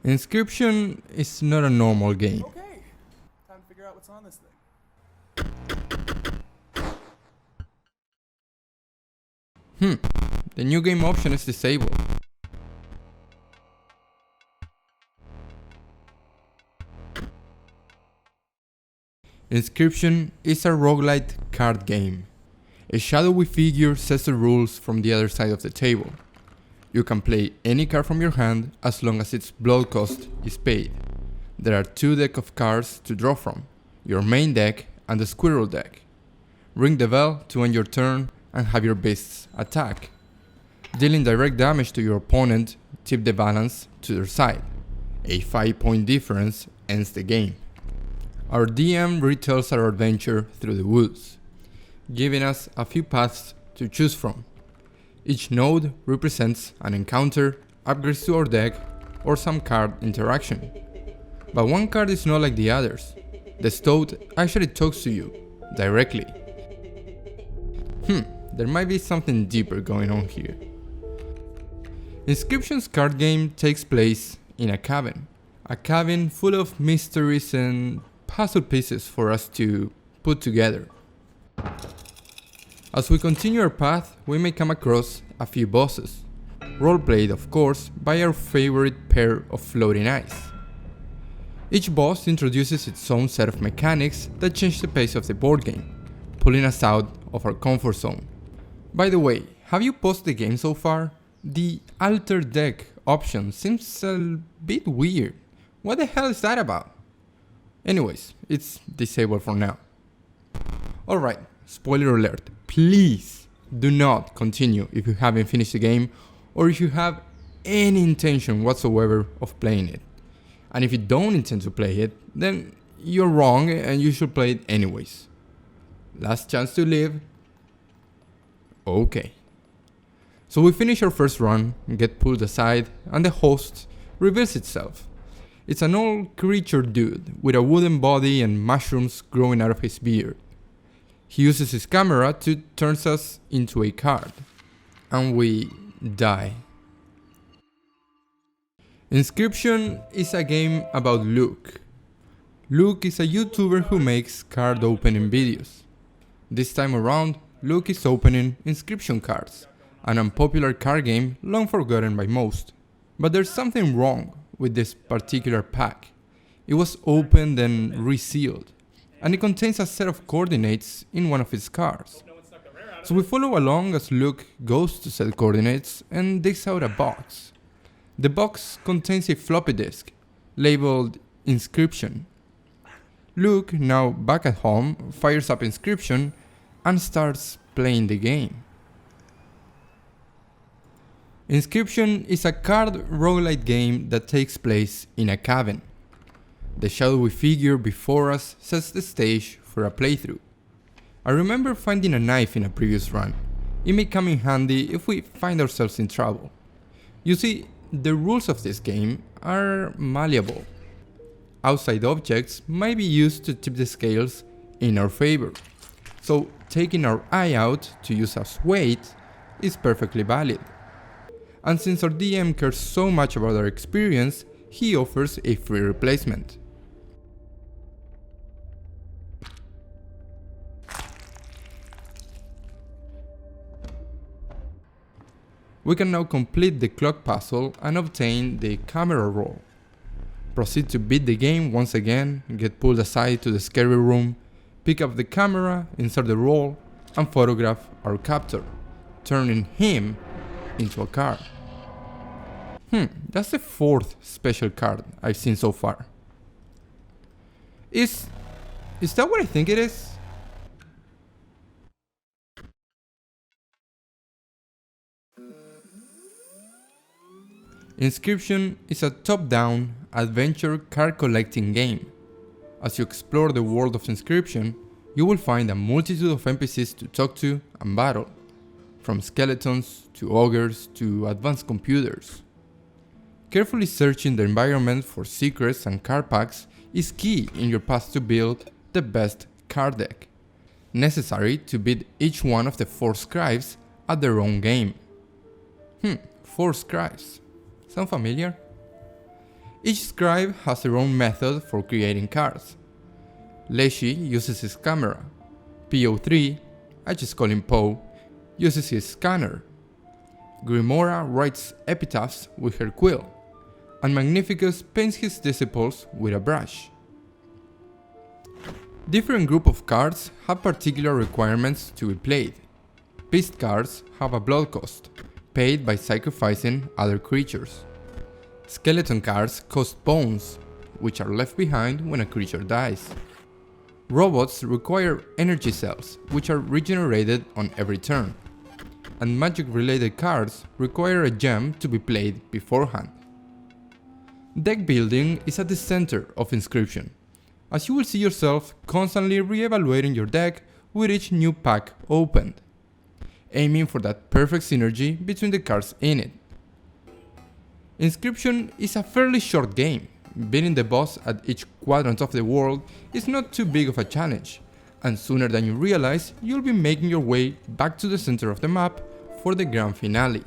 Inscryption is not a normal game. Okay, time to figure out what's on this thing. The new game option is disabled. Inscryption is a roguelite card game. A shadowy figure sets the rules from the other side of the table. You can play any card from your hand as long as its blood cost is paid. There are two decks of cards to draw from, your main deck and the squirrel deck. Ring the bell to end your turn and have your beasts attack. Dealing direct damage to your opponent, tip the balance to their side. A 5-point difference ends the game. Our DM retells our adventure through the woods, giving us a few paths to choose from. Each node represents an encounter, upgrades to our deck, or some card interaction. But one card is not like the others. The Stoat actually talks to you, directly. There might be something deeper going on here. Inscryption's card game takes place in a cabin. A cabin full of mysteries and puzzle pieces for us to put together. As we continue our path, we may come across a few bosses, roleplayed of course by our favorite pair of floating eyes. Each boss introduces its own set of mechanics that change the pace of the board game, pulling us out of our comfort zone. By the way, have you paused the game so far? The alter deck option seems a bit weird. What the hell is that about? Anyways, it's disabled for now. Alright, spoiler alert. Please do not continue if you haven't finished the game or if you have any intention whatsoever of playing it. And if you don't intend to play it, then you're wrong and you should play it anyways. Last chance to live. Okay. So we finish our first run, get pulled aside, and the host reveals itself. It's an old creature dude with a wooden body and mushrooms growing out of his beard. He uses his camera to turn us into a card. And we die. Inscryption is a game about Luke. Luke is a YouTuber who makes card opening videos. This time around, Luke is opening Inscryption cards, an unpopular card game long forgotten by most. But there's something wrong with this particular pack. It was opened and resealed, and it contains a set of coordinates in one of its cards. So we follow along as Luke goes to set coordinates and digs out a box. The box contains a floppy disk, labeled Inscryption. Luke, now back at home, fires up Inscryption and starts playing the game. Inscryption is a card roguelite game that takes place in a cabin. The shadowy figure before us sets the stage for a playthrough. I remember finding a knife in a previous run. It may come in handy if we find ourselves in trouble. You see, the rules of this game are malleable. Outside objects might be used to tip the scales in our favor. So taking our eye out to use as weight is perfectly valid. And since our DM cares so much about our experience, he offers a free replacement. We can now complete the clock puzzle and obtain the camera roll. Proceed to beat the game once again, get pulled aside to the scary room, pick up the camera, insert the roll, and photograph our captor, turning him into a card. That's the fourth special card I've seen so far. Is that what I think it is? Inscryption is a top-down adventure card collecting game. As you explore the world of Inscryption, you will find a multitude of NPCs to talk to and battle, from skeletons to ogres to advanced computers. Carefully searching the environment for secrets and card packs is key in your path to build the best card deck, necessary to beat each one of the 4 scribes at their own game. 4 scribes. Sound familiar? Each scribe has their own method for creating cards. Leshy uses his camera. PO3, I just call him Poe, uses his scanner. Grimora writes epitaphs with her quill, and Magnificus paints his disciples with a brush. Different groups of cards have particular requirements to be played. Beast cards have a blood cost, paid by sacrificing other creatures. Skeleton cards cost bones, which are left behind when a creature dies. Robots require energy cells, which are regenerated on every turn. And magic-related cards require a gem to be played beforehand. Deck building is at the center of Inscryption, as you will see yourself constantly re-evaluating your deck with each new pack opened, aiming for that perfect synergy between the cards in it. Inscryption is a fairly short game. Beating the boss at each quadrant of the world is not too big of a challenge, and sooner than you realize, you'll be making your way back to the center of the map for the grand finale.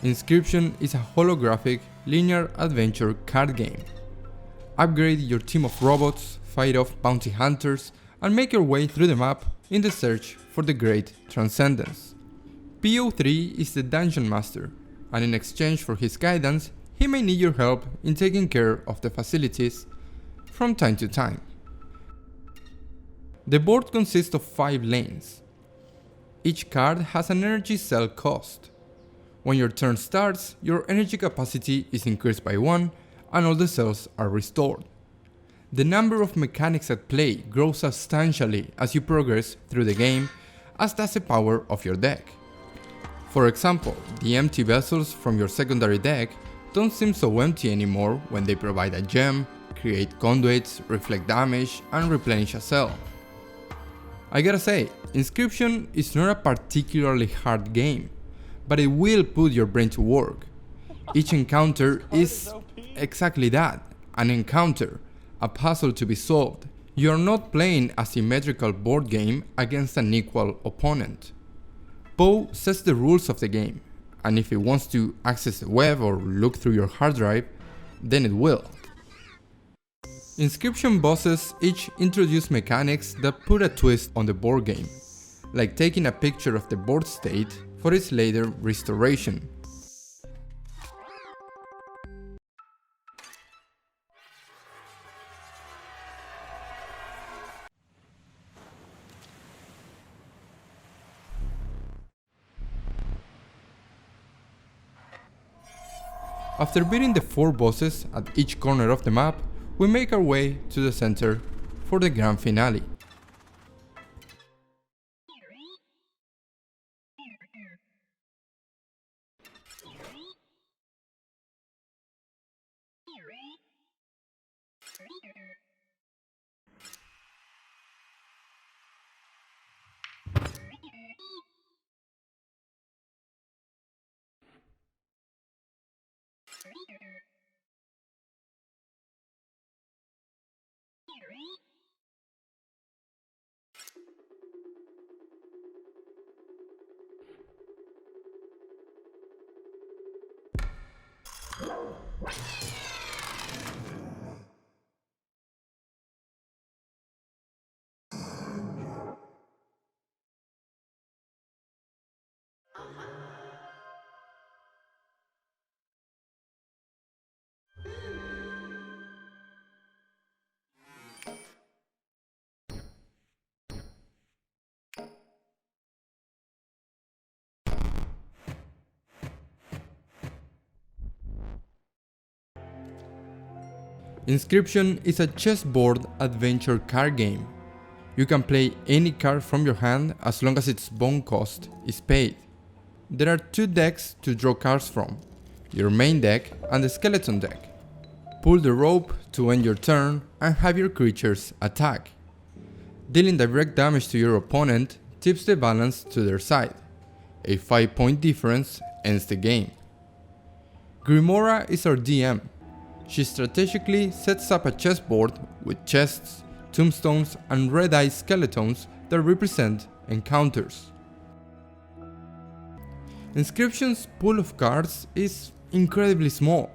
Inscryption is a holographic, linear adventure card game. Upgrade your team of robots, fight off bounty hunters, and make your way through the map in the search for the Great Transcendence. PO3 is the Dungeon Master, and in exchange for his guidance, he may need your help in taking care of the facilities from time to time. The board consists of 5 lanes. Each card has an energy cell cost. When your turn starts, your energy capacity is increased by 1 and all the cells are restored. The number of mechanics at play grows substantially as you progress through the game, as does the power of your deck. For example, the empty vessels from your secondary deck don't seem so empty anymore when they provide a gem, create conduits, reflect damage, and replenish a cell. I gotta say, Inscryption is not a particularly hard game, but it will put your brain to work. Each encounter is exactly that, an encounter, a puzzle to be solved. You are not playing a symmetrical board game against an equal opponent. Poe sets the rules of the game, and if it wants to access the web or look through your hard drive, then it will. Inscryption bosses each introduce mechanics that put a twist on the board game, like taking a picture of the board state for its later restoration. After beating the 4 bosses at each corner of the map, we make our way to the center for the grand finale. Inscryption is a chessboard adventure card game. You can play any card from your hand as long as its bone cost is paid. There are 2 decks to draw cards from, your main deck and the skeleton deck. Pull the rope to end your turn and have your creatures attack. Dealing direct damage to your opponent tips the balance to their side. A 5-point difference ends the game. Grimora is our DM. She strategically sets up a chessboard with chests, tombstones and red-eye skeletons that represent encounters. Inscryption's pool of cards is incredibly small,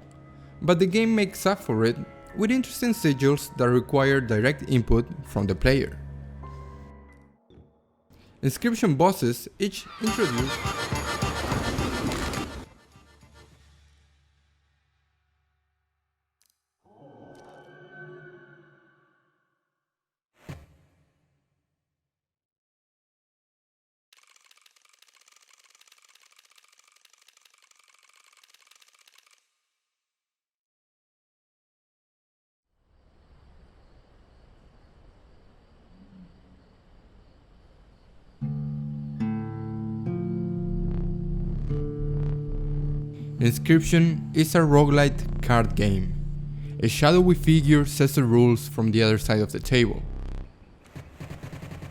but the game makes up for it with interesting sigils that require direct input from the player. Inscryption bosses each introduce Inscryption is a roguelite card game. A shadowy figure sets the rules from the other side of the table.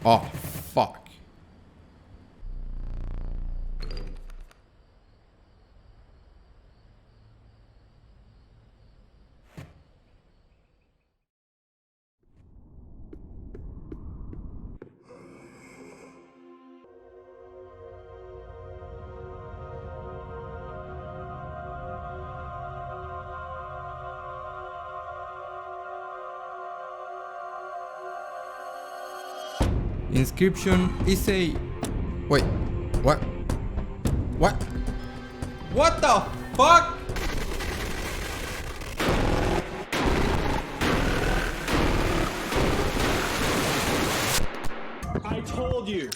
Oh, fuck. Inscryption is a... Wait, what? What? What the fuck? I told you!